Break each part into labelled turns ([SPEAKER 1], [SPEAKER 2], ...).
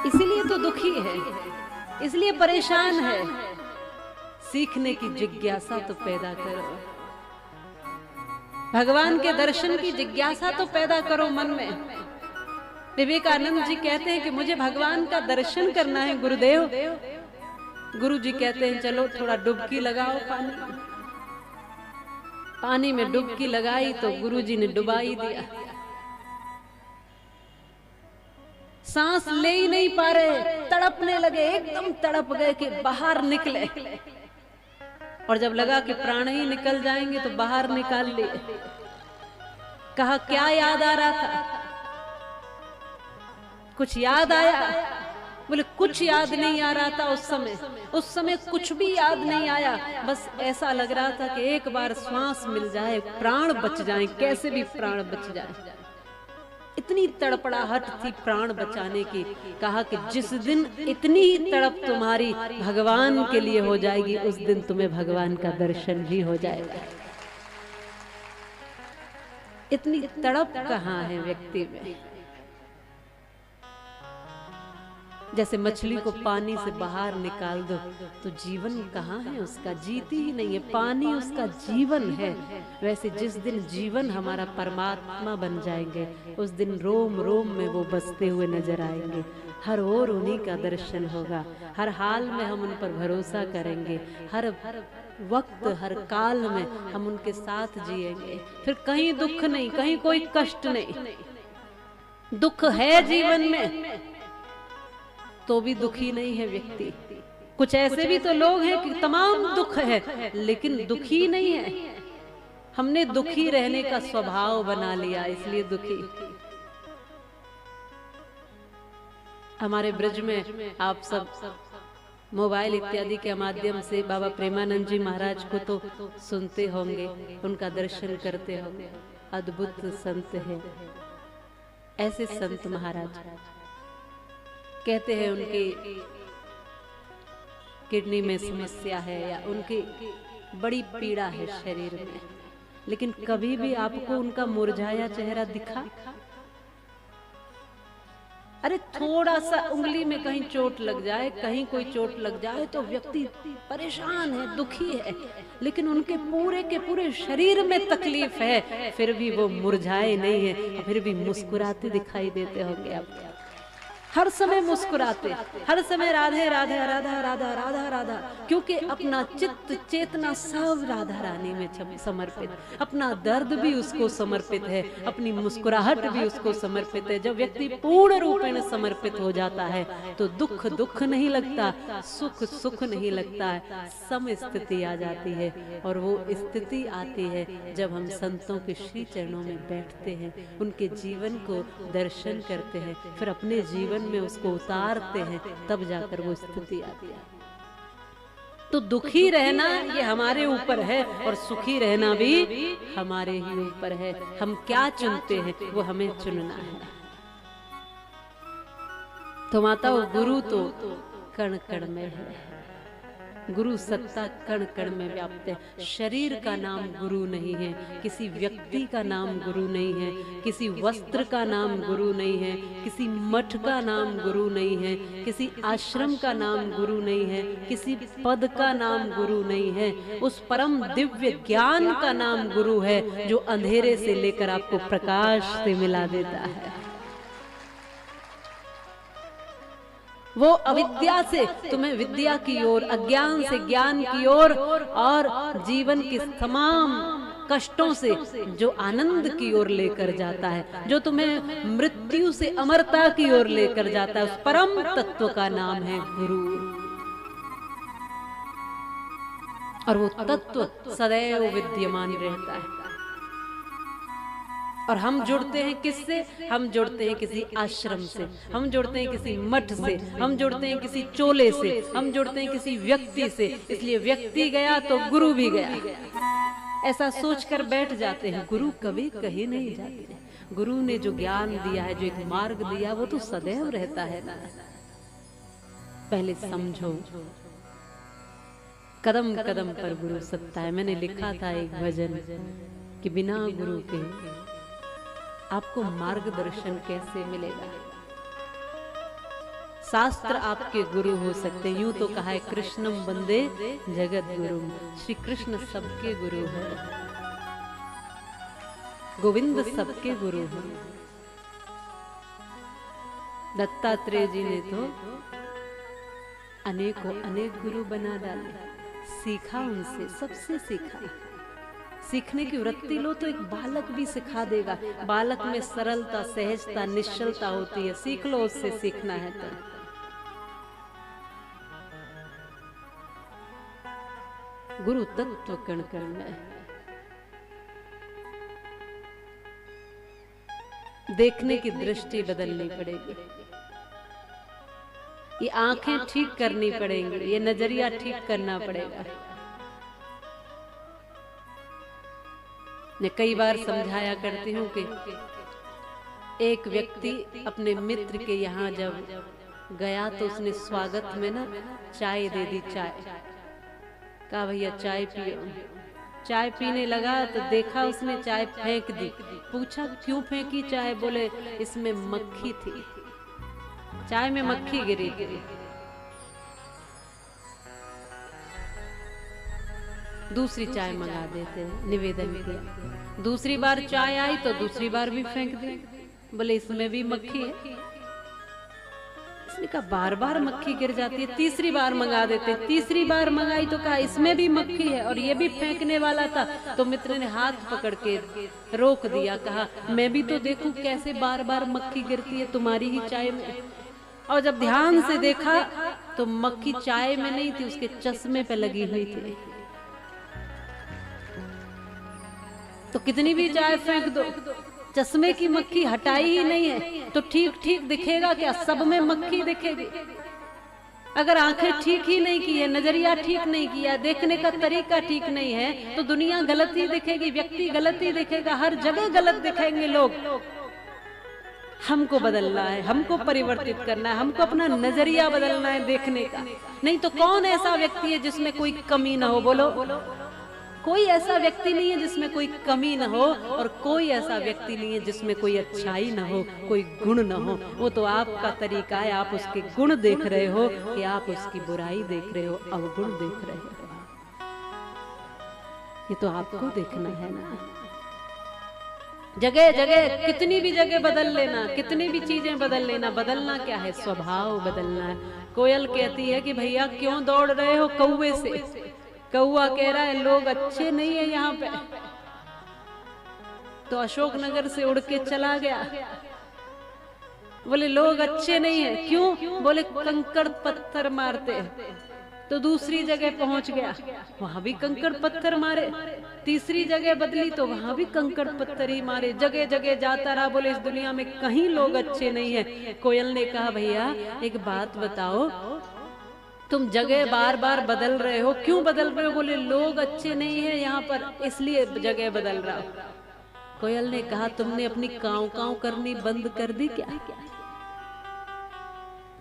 [SPEAKER 1] इसीलिए तो दुखी है, इसलिए परेशान है। सीखने की जिज्ञासा तो पैदा करो, भगवान के दर्शन की जिज्ञासा तो पैदा करो मन में। विवेकानंद जी कहते हैं कि मुझे भगवान का दर्शन करना है गुरुदेव। गुरु जी कहते हैं चलो थोड़ा डुबकी लगाओ पानी में। पानी में डुबकी लगाई तो गुरु जी ने डुबा ही दिया। सांस ले ही नहीं पा रहे, तड़पने लगे, एकदम तड़प गए कि बाहर निकले। और जब लगा कि प्राण ही निकल जाएंगे तो बाहर निकाल लिए। कहा क्या याद आ रहा था? कुछ याद आया? बोले कुछ याद नहीं आ रहा था उस समय कुछ भी याद नहीं आया। बस ऐसा लग रहा था कि एक बार श्वास मिल जाए, प्राण बच जाए, कैसे भी प्राण बच जाए। इतनी तड़पड़ाहट थी प्राण बचाने की। कहा कि जिस दिन इतनी तड़प तुम्हारी भगवान के लिए हो जाएगी, उस दिन तुम्हें भगवान का दर्शन भी हो जाएगा। इतनी तड़प कहाँ है व्यक्ति में? जैसे मछली को पानी से बाहर निकाल दो तो जीवन कहाँ है उसका? जीती ही नहीं है, पानी उसका जीवन है। वैसे जिस दिन जीवन हमारा परमात्मा बन जाएंगे, उस दिन रोम रोम में वो बसते हुए नजर आएंगे। हर ओर उन्हीं का दर्शन होगा, हर हाल में हम उन पर भरोसा करेंगे, हर वक्त हर काल में हम उनके साथ जिएंगे। फिर कहीं दुख नहीं, कहीं कोई कष्ट नहीं। दुख है जीवन में तो भी दुखी नहीं है व्यक्ति। कुछ ऐसे भी तो लोग हैं कि तमाम दुख है लेकिन दुखी नहीं है। हमने दुखी रहने का स्वभाव बना लिया, इसलिए दुखी। हमारे ब्रज में आप सब मोबाइल इत्यादि के माध्यम से बाबा प्रेमानंद जी महाराज को तो सुनते होंगे, उनका दर्शन करते होंगे। अद्भुत संत है। ऐसे संत महाराज कहते हैं उनकी किडनी में समस्या है या उनकी बड़ी पीड़ा है शरीर में, लेकिन कभी भी आपको उनका मुरझाया चेहरा दिखा? अरे थोड़ा सा उंगली में कहीं चोट लग जाए, कहीं कोई चोट लग जाए तो व्यक्ति परेशान है, दुखी है, लेकिन उनके पूरे के पूरे शरीर में तकलीफ है, फिर भी वो मुरझाए नहीं है, फिर भी मुस्कुराते दिखाई देते होंगे आपको। हर समय मुस्कुराते, हर समय राधे राधे राधा राधा राधा राधा, क्योंकि अपना चित्त चेतना सब राधा रानी में समर्पित, अपना दर्द भी उसको समर्पित है, अपनी मुस्कुराहट भी उसको समर्पित है। जब व्यक्ति पूर्ण रूपेण समर्पित हो जाता है तो दुख दुख नहीं लगता, सुख सुख नहीं लगता है, सम स्थिति आ जाती है। और वो स्थिति आती है जब हम संतों के श्री चरणों में बैठते हैं, उनके जीवन को दर्शन करते हैं, फिर अपने जीवन में उसको उतारते हैं, तब जाकर वो स्थिति आती है। तो दुखी रहना ये हमारे ऊपर है और सुखी रहना भी हमारे ही ऊपर है। हम क्या चुनते हैं वो हमें चुनना है। तो माता वो गुरु तो कण कण में है, गुरु सत्ता कण कण में व्याप्त है। शरीर का नाम गुरु नहीं है, किसी व्यक्ति का नाम गुरु नहीं है, किसी वस्त्र का नाम गुरु नहीं है, किसी मठ का नाम गुरु नहीं है, किसी आश्रम का नाम गुरु नहीं है, किसी पद का नाम गुरु नहीं है। उस परम दिव्य ज्ञान का नाम गुरु है जो अंधेरे से लेकर आपको प्रकाश से मिला देता है। वो अविद्या से तुम्हें विद्या की ओर, अज्ञान से ज्ञान की ओर, और जीवन के तमाम कष्टों से जो आनंद की ओर लेकर जाता है, जो तुम्हें मृत्यु से अमरता की ओर लेकर जाता है, उस परम तत्व का नाम है गुरु। और वो तत्व सदैव विद्यमान रहता है। और हम जुड़ते हैं किससे? हम जुड़ते हैं किसी आश्रम से, हम जुड़ते हैं किसी मठ से, हम जुड़ते हैं किसी चोले से, हम जुड़ते हैं किसी व्यक्ति से। इसलिए व्यक्ति गया तो गुरु भी गया, ऐसा सोचकर बैठ जाते हैं। गुरु कभी कहीं नहीं जाते। गुरु ने जो ज्ञान दिया है, जो एक मार्ग दिया, वो तो सदैव रहता है ना। पहले समझो, कदम कदम पर गुरु सत्ता है। मैंने लिखा था एक भजन कि बिना गुरु के आपको मार्गदर्शन कैसे मिलेगा। शास्त्र आपके गुरु हो सकते। यूं तो कहा है कृष्णम वंदे जगत गुरु, श्री कृष्ण सबके गुरु है, गोविंद सबके गुरु है। दत्तात्रेय जी ने तो अनेकों अनेक गुरु बना डाले, सीखा उनसे, सबसे सीखा। सीखने की वृत्ति लो तो एक बालक भी सिखा देगा। बालक में सरलता, सहजता, निश्चलता होती है, सीख लो उससे, सीखना है तो। गुरु तत्व कण कण में, देखने की दृष्टि बदलनी पड़ेगी, ये आंखें ठीक करनी पड़ेंगी, ये नजरिया ठीक करना पड़ेगा। मैं कई बार समझाया करती हूँ कि एक व्यक्ति अपने मित्र के यहाँ जब गया तो उसने स्वागत में ना चाय दे दी। चाय कहा भैया चाय पियो। चाय पीने लगा तो देखा उसने चाय फेंक दी। पूछा क्यों फेंकी चाय? बोले इसमें मक्खी थी, चाय में मक्खी गिरी थी। दूसरी चाय मंगा देते, निवेदन किया। दूसरी बार चाय आई तो दूसरी बार भी फेंक दी। बोले इसमें भी मक्खी है। इसने कहा बार बार मक्खी गिर जाती है, तीसरी बार मंगा देते। तीसरी बार मंगाई तो कहा इसमें भी मक्खी है और ये भी फेंकने वाला था। तो मित्र ने हाथ पकड़ के रोक दिया, कहा मैं भी तो देखूं कैसे बार बार मक्खी गिरती है तुम्हारी ही चाय में। और जब ध्यान से देखा तो मक्खी चाय में नहीं थी, उसके चश्मे पे लगी हुई थी। तो कितनी भी चाय फेंक दो, चश्मे की मक्खी हटाई ही नहीं है तो ठीक ठीक दिखेगा क्या? सब में मक्खी दिखेगी। अगर आंखें ठीक ही नहीं की है, नजरिया ठीक नहीं किया, देखने का तरीका ठीक नहीं है तो दुनिया गलत ही दिखेगी, व्यक्ति गलत ही दिखेगा, हर जगह गलत दिखेंगे लोग। हमको बदलना है, हमको परिवर्तित करना है, हमको अपना नजरिया बदलना है देखने का। नहीं तो कौन ऐसा व्यक्ति है जिसमें कोई कमी ना हो? बोलो, कोई ऐसा व्यक्ति नहीं है जिसमें कोई कमी न हो, और कोई ऐसा व्यक्ति नहीं है जिसमें कोई अच्छाई न हो, कोई गुण न हो। वो तो आपका तरीका है, आप उसके गुण देख रहे हो कि आप उसकी बुराई देख रहे हो, अवगुण देख रहे हो। ये तो आपको देखना है ना। जगह जगह कितनी भी जगह बदल लेना, कितनी भी चीजें बदल लेना, बदलना क्या है? स्वभाव बदलना है। कोयल कहती है कि भैया क्यों दौड़ रहे हो कौवे से? कौआ कह रहा है लोग अच्छे नहीं है यहाँ पे। तो अशोकनगर से उड़ के चला गया। बोले लोग अच्छे नहीं है, क्यों? बोले कंकड़ पत्थर मारते हैं। तो दूसरी जगह पहुंच गया, वहां भी कंकड़ पत्थर मारे। तीसरी जगह बदली तो वहां भी कंकड़ पत्थर ही मारे। जगह जगह जाता रहा। बोले इस दुनिया में कहीं लोग अच्छे नहीं है। कोयल ने कहा भैया एक बात बताओ, तुम जगह बार बार बदल रहे हो, क्यों बदल रहे हो? बोले लोग अच्छे नहीं है यहाँ पर, इसलिए जगह बदल रहा हो। कोयल ने कहा तुमने अपनी काव काव करनी बंद कर दी क्या?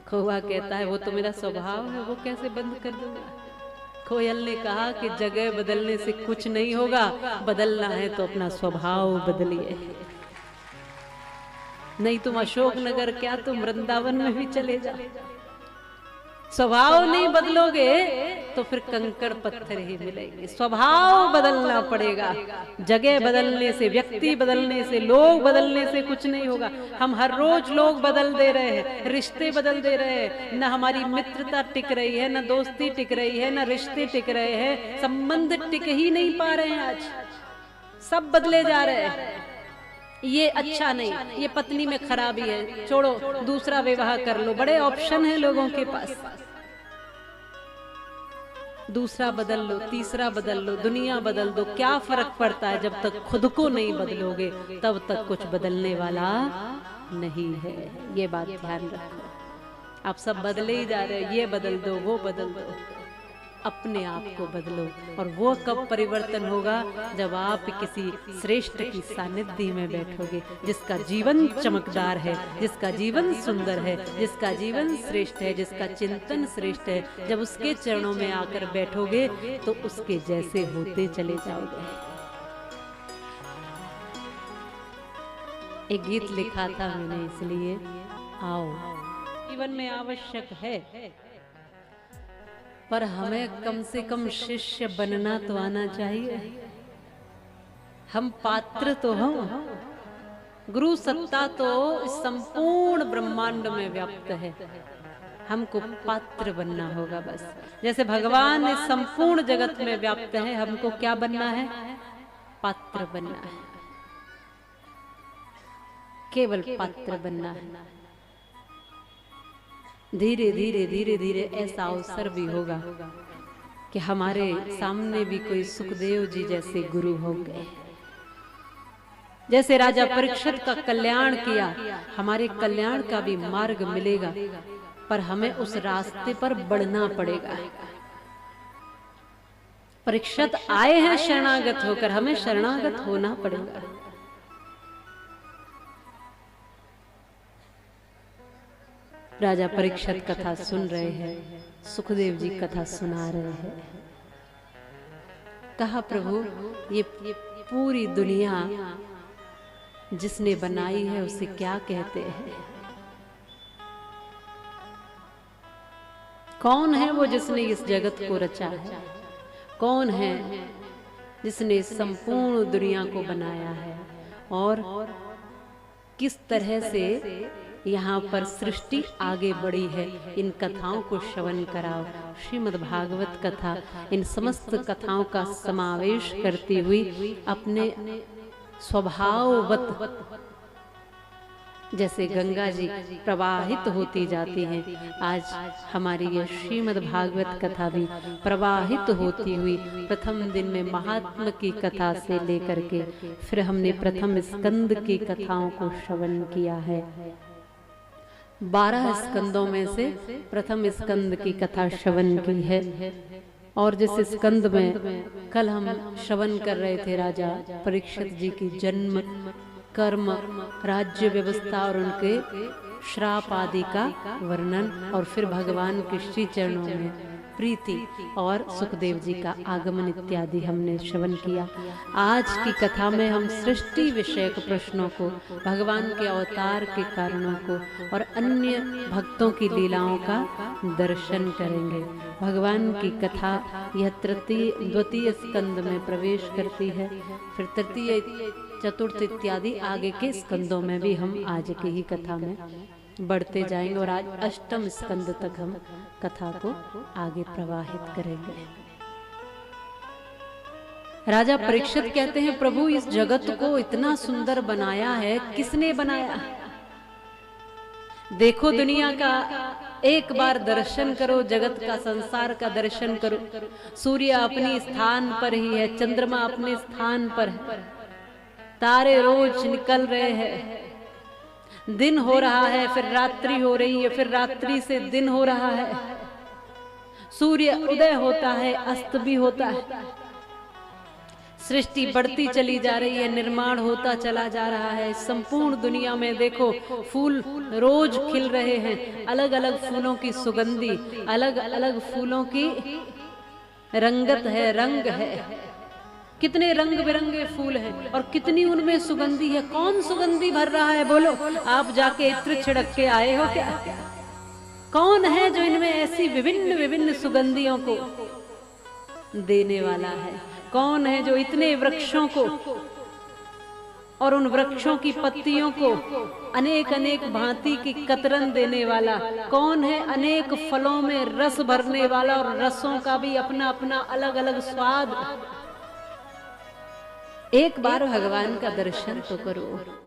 [SPEAKER 1] कौवा कहता है वो तो मेरा स्वभाव है, वो कैसे बंद कर दूंगा? कोयल ने कहा कि जगह बदलने से कुछ नहीं होगा, बदलना है तो अपना स्वभाव बदलिए। नहीं तुम अशोकनगर क्या, तुम वृंदावन में भी चले जाओ, स्वभाव नहीं बदलोगे तो फिर कंकड़ पत्थर ही मिलेंगे। स्वभाव बदलना पड़ेगा। जगह बदलने से, व्यक्ति बदलने से, लोग बदलने से कुछ नहीं होगा। हम हर रोज लोग बदल दे रहे हैं, रिश्ते बदल दे रहे हैं। न हमारी मित्रता टिक रही है, न दोस्ती टिक रही है, न रिश्ते टिक रहे हैं, संबंध टिक ही नहीं पा रहे हैं। आज सब बदले जा रहे हैं। ये अच्छा नहीं, ये पत्नी में खराबी है, छोड़ो दूसरा विवाह कर लो। बड़े ऑप्शन है लोगों के पास। दूसरा बदल लो, तीसरा बदल लो, दुनिया बदल दो, क्या फर्क पड़ता है? जब तक खुद को नहीं बदलोगे तब तक कुछ बदलने वाला नहीं है। ये बात ध्यान रखो। आप सब बदले ही जा रहे हो, ये बदल दो, वो बदल दो। अपने आप को बदलो। और वो कब परिवर्तन होगा? जब आप किसी श्रेष्ठ की सानिध्य में बैठोगे, जिसका जीवन चमकदार है, जिसका जीवन सुंदर है, जिसका जीवन श्रेष्ठ है, जिसका चिंतन श्रेष्ठ है। जब उसके चरणों में आकर बैठोगे तो उसके जैसे होते चले जाओगे। एक गीत लिखा था मैंने इसलिए, आओ जीवन में आवश्यक है, पर हमें कम से कम शिष्य बनना तो आना चाहिए। हम पात्र तो हों। गुरु सत्ता तो इस संपूर्ण ब्रह्मांड में व्याप्त है, हमको पात्र बनना होगा बस। जैसे भगवान इस संपूर्ण जगत में व्याप्त है, हमको क्या बनना है? पात्र बनना है, केवल पात्र बनना है। धीरे धीरे धीरे धीरे ऐसा अवसर भी होगा कि हमारे सामने भी कोई सुखदेव जी जैसे गुरु होंगे। जैसे राजा परीक्षित का कल्याण किया, हमारे कल्याण का भी मार्ग मिलेगा, पर हमें उस रास्ते पर बढ़ना पड़ेगा। परीक्षित आए हैं शरणागत होकर, हमें शरणागत होना पड़ेगा। राजा परीक्षित कथा सुन रहे हैं, सुखदेव जी कथा सुना रहे हैं। कहा प्रभु ये पूरी दुनिया जिसने बनाई है उसे क्या कहते हैं? कौन है वो जिसने इस जगत को रचा है? कौन है जिसने संपूर्ण दुनिया को बनाया है? और किस तरह से यहाँ पर सृष्टि आगे बढ़ी है? इन कथाओं को श्रवण कराओ। श्रीमद् भागवत कथा इन समस्त कथाओं का समावेश करती हुई अपने स्वभाववत जैसे गंगा जी प्रवाहित होती जाती हैं, आज हमारी ये श्रीमद् भागवत कथा भी प्रवाहित होती हुई प्रथम दिन में महात्मा की कथा से लेकर के फिर हमने प्रथम स्कंद की कथाओं को श्रवण किया है। 12 स्कंदों में से प्रथम स्कंद की कथा श्रवण की है। और जिस स्कंद में कल हम श्रवण कर रहे थे राजा परीक्षित जी की जन्म, कर्म, राज्य व्यवस्था और उनके श्राप आदि का वर्णन, और फिर भगवान के श्री चरणों में प्रीति और सुखदेव जी का आगमन इत्यादि हमने श्रवण किया। आज की कथा में हम सृष्टि विषयक प्रश्नों को, भगवान के अवतार के कारणों को और अन्य भक्तों की लीलाओं का दर्शन करेंगे। भगवान की कथा यह द्वितीय स्कंद में प्रवेश करती है, फिर तृतीय, चतुर्थ इत्यादि आगे के स्कंदों में भी हम आज की ही कथा में बढ़ते जाएंगे और आज अष्टम स्कंद तक हम कथा को आगे प्रवाहित करेंगे। राजा परीक्षित कहते हैं प्रभु इस जगत को इतना सुंदर बनाया है, किसने बनाया? देखो दुनिया का एक बार दर्शन करो, जगत का संसार का दर्शन करो। सूर्य अपने स्थान पर ही है, चंद्रमा अपने स्थान पर है, तारे रोज निकल रहे हैं, दिन हो रहा है फिर रात्रि हो रही है, फिर रात्रि से दिन हो रहा है, सूर्य उदय होता है, अस्त भी होता है, सृष्टि बढ़ती चली जा रही है, निर्माण होता चला जा रहा है। संपूर्ण दुनिया में देखो फूल रोज खिल रहे हैं, अलग अलग फूलों की सुगंधी, अलग अलग फूलों की रंगत है, रंग है, कितने रंग बिरंगे फूल हैं और कितनी उनमें सुगंधी है। कौन सुगंधी भर रहा है बोलो? आप जाके इत्र छिड़क के आए हो क्या? कौन है जो इनमें ऐसी विभिन्न विभिन्न सुगंधियों को देने वाला है? कौन है जो इतने वृक्षों को और उन वृक्षों की पत्तियों को अनेक अनेक भांति की कतरन देने वाला? कौन है अनेक फलों में रस भरने वाला और रसों का भी अपना अपना अलग अलग स्वाद? एक बार भगवान का दर्शन तो करो।